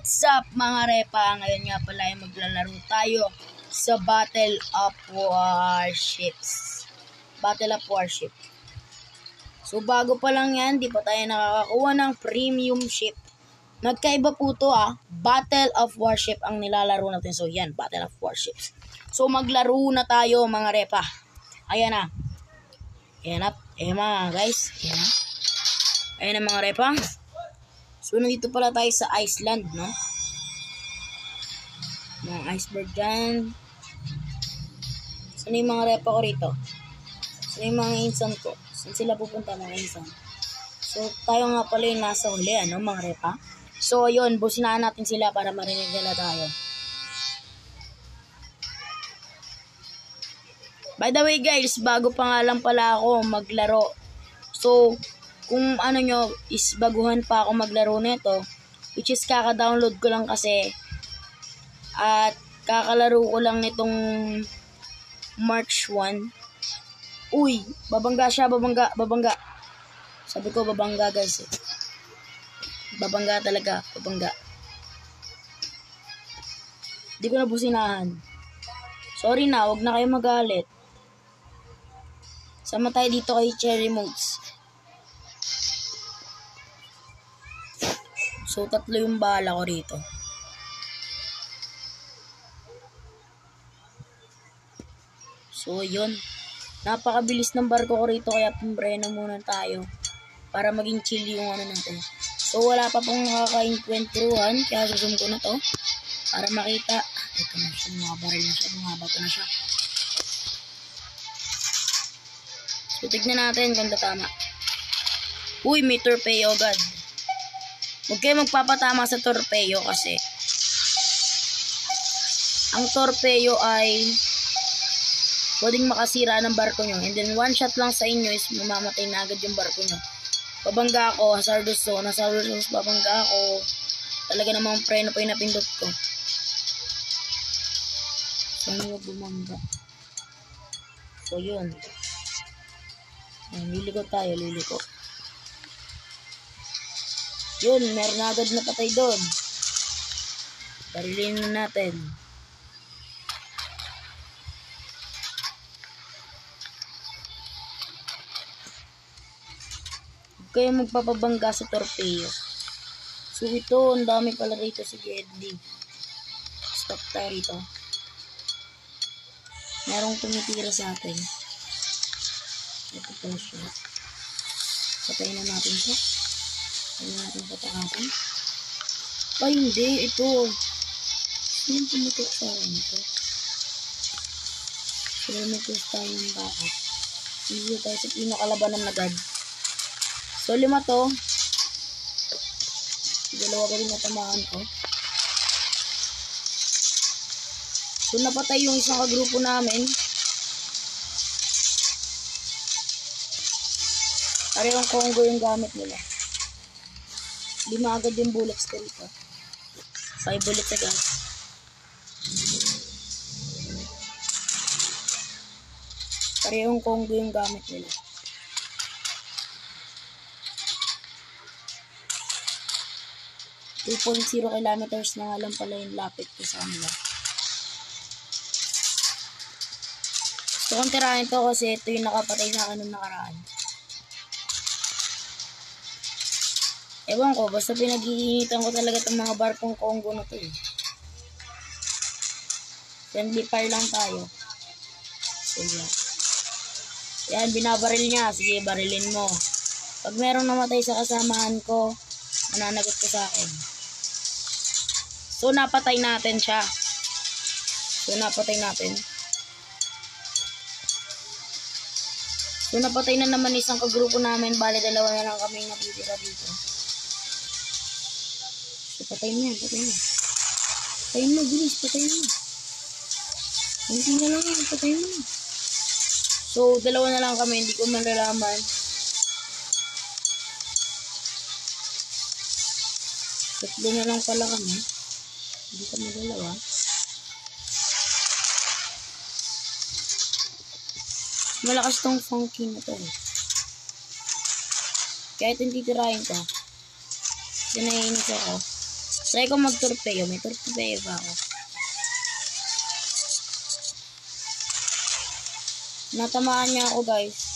What's up mga repa? Ngayon nga pala ay maglalaro tayo sa Battle of Warships. Battle of Warship. So bago pa lang yan, di pa tayo nakakakuha ng premium ship. Nagkaiba po to Battle of Warship ang nilalaro natin. So yan, Battle of Warships. So maglaro na tayo mga repa. Ayan na. Ayan na. Ayan mga guys. Ayan na. Ayan na mga repa. So, nandito pala tayo sa Iceland, no? Mga iceberg dyan. Saan yung mga repa ko rito? Saan yung mga insan ko? Saan sila pupunta mga insan? So, tayo nga pala yung nasa huli, ano, mga repa? So, yun, businahan natin sila para marinig nila tayo. By the way, guys, bago pa nga lang pala ako maglaro. So, kung ano nyo, is baguhan pa ako maglaro nito, which is kaka-download ko lang kasi, at kakalaro ko lang nitong March 1. Uy, babangga siya, babangga. Sabi ko babangga guys. Babangga talaga, babangga. Hindi ko nabusinahan. Sorry na, wag na kayo magalit. Sama tayo dito kay Cherry Modes. So, 3 yung bala ko rito. So, yun. Napakabilis ng barko ko rito, kaya pumbreno muna tayo. Para maging chill yung ano natin. So, wala pa pong nakaka-encuentruhan, kaya susum ko na to. Para makita. Ito na siya, mga baril na siya, bumaba ko na siya. So, tignan natin kung tama. Uy, may torpedo agad. Huwag kayo magpapatama sa torpeyo kasi ang torpeyo ay pwedeng makasira ng barko nyo. And then one shot lang sa inyo is mamamatay na agad yung barko nyo. Babangga ako, hazardous zone, babangga ako. Talaga namang preno pa yung napindot ko. Sana huwag bumangga. So yun. Liliko tayo, liliko. Yun, meron na agad na patay doon. Barilin na natin. Huwag kayo magpapabangga sa torpeyo. So ito, ang dami pala rito si Geddy. Stop tayo rito. Merong tumitira sa atin. Ito po siya. Patayin na natin ito. Patayin natin patakasin. Ay, hindi. Ito. Sino tumitik sa akin ito? So, tumitik tayo ng bakit. Sige tayo sa pinakalabanan agad. So, 5 to. 2 ka rin natamaan ko. So, napatay yung isang kagrupo namin. Parehong Congo yung gamit nila. 5 agad yung bullets ko rito. 5 bullets agad. Parehong Congo yung gamit nila. .0 kilometers na nga lang pala yung lapit ko sa kanila. Gusto kong tirahin to kasi ito yung nakapatay sa akin nung nakaraan. Ewan ko, basta pinag-iinitan ko talaga itong mga barkong Congo na to eh. Friendly fire lang tayo. So yan. Yan, binabaril niya. Sige, barilin mo. Pag merong namatay sa kasamahan ko, mananagot ko sa akin. So, napatay natin siya. So, napatay na naman isang kagrupo namin. Bale, 2 na lang kami natitira dito. So, patayin mo yan, Patayin mo, bilis, patayin mo. Hindi na lang yan, patayin mo. So, 2 na lang kami, hindi ko malalaman. Tatlo na lang pala kami. Hindi kami 2. Malakas tong funky na to. Kahit hindi tirahin ko. Kasi naiinis ako. Try ko mag-torpeyo. May torpeyo ba ako? Natamaan niya ako, guys.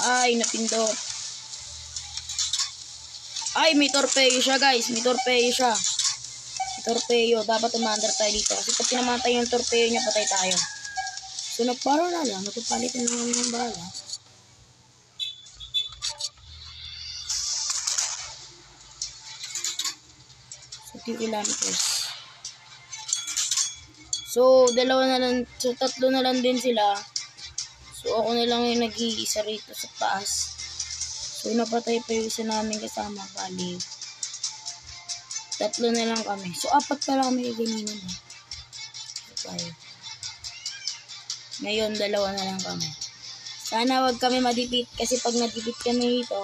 Ay, napindot. Ay, may torpeyo siya, guys. May torpeyo siya. May torpeyo. Dapat umandar tayo dito. Kasi pag tinamaan tayo yung torpeyo niya, patay tayo. So, nagparo na lang. Nagpapalitan na kami ng bala. So, 2 kilometers. So, tatlo na lang din sila. So, ako na lang yung nag-iisa rito sa taas. So, napatay pa yung isa namin kasama. Bali, 3 na lang kami. So, 4 pa lang kami ganina na. Okay. Ngayon, 2 na lang kami. Sana wag kami madipit. Kasi pag nadipit kami dito,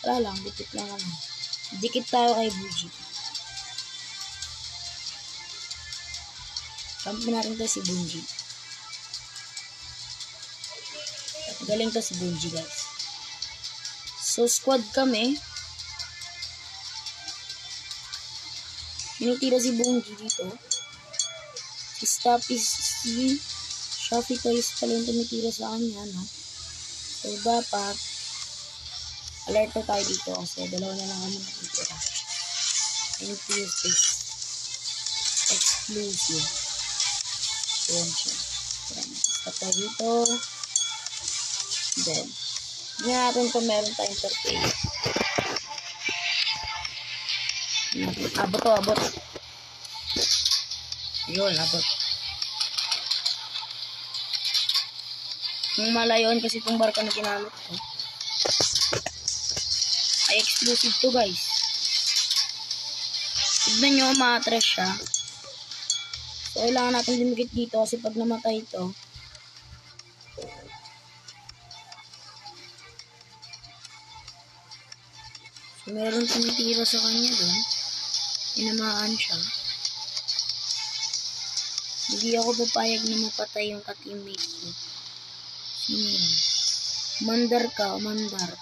wala lang, dipit lang kami. Dikit tayo kay Buji. Kampi natin to si Bunji. Galing to si Bunji, guys. So, squad kami. Minitira si Bunji dito. Si Shafi Toys pala yung tumitira sa kanya, no? So, dapat alert na tayo dito kasi 2 na lang kami nakitira. Infuse this. Exclusive. Ayan siya. Ayan. Stop tayo dito. Then, hindi natin kung meron tayong torpedo. Abot. Yun, abot. Yung malayon kasi itong barka na ginamit ko. Ay, exclusive to, guys. Tignan nyo, ma-attract siya. So, kailangan natin dumikit dito kasi pag namatay ito, so, meron tumitira sa kanya doon. Inamaan siya. Hindi ako papayag na mapatay yung ka-teammate ko. Sino yan? Mandar ka, mandar.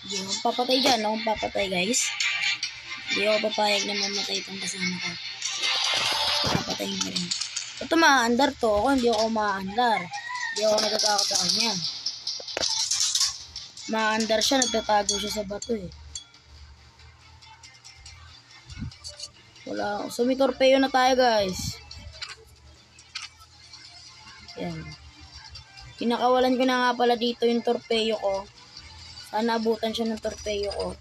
Hindi ako papatay dyan. Ako papatay, guys. Hindi ako papayag na mamatay itong kasama ko. Papatayin ko rin. Ito maandar to. Ako hindi ako maandar. Hindi ako natatakot sa kanya. Maandar siya. Nagtatago siya sa bato eh. Wala. So may torpeyo na tayo, guys. Yan. Kinakawalan ko na nga pala dito yung torpeyo ko. Sana abutan siya ng torpeyo ko.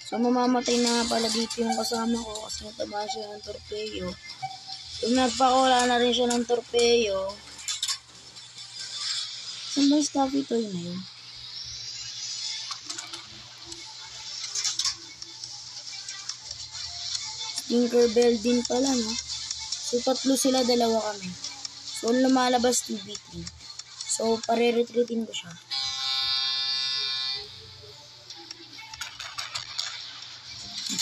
So mamamatay na nga pala dito yung kasama ko kasi nataba siya ng torpeyo. Kung nagpakawala na rin siya ng torpeyo. Saan ba yung Staffy Toy na yun? Tinkerbell din pala, no? So, 3 sila, 2 kami. So, lumalabas 2v3. So, pare-retreatin ko siya.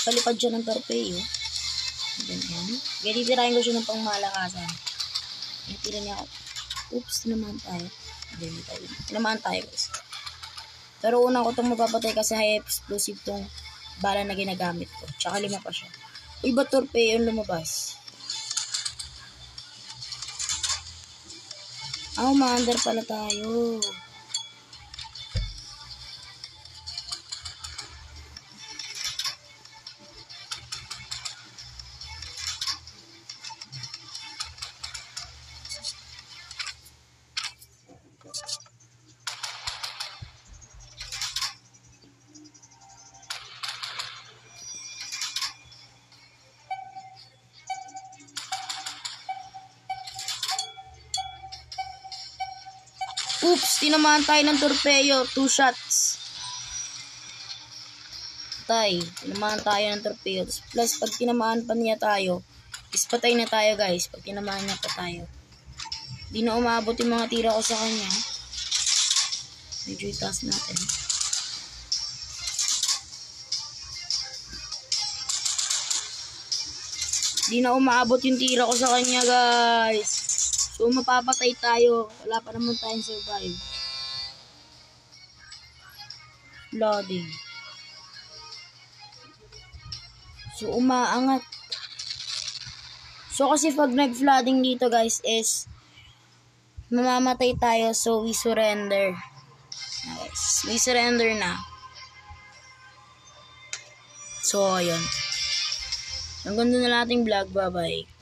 Palipad siya ng torpeyo. Ganyan. Kaya titirahin ko siya ng pangmalakasan. Titira niya ako. Oops, tinamaan tayo. Tinamaan tayo, guys. Pero unang ko itong mapapatay kasi high explosive tong bala na ginagamit ko. Tsaka 5 pa siya. Uy, ba't torpeyo yung lumabas? Maandar pala tayo. Oops, tinamaan tayo ng torpeyo. 2 shots. Tinamaan tayo ng torpeyo. Plus, pag tinamaan pa niya tayo, is patay na tayo, guys. Pag tinamaan niya pa tayo. Di na umabot yung mga tira ko sa kanya. Medyo itaas natin. Di na umaabot yung tira ko sa kanya, guys. So, mapapatay tayo. Wala pa naman tayong survive. Loading. So, umaangat. So, kasi pag nag-flooding dito, guys, is mamamatay tayo. So, we surrender. Guys, we surrender na. So, ayun. Hanggang doon na nating vlog. Bye-bye.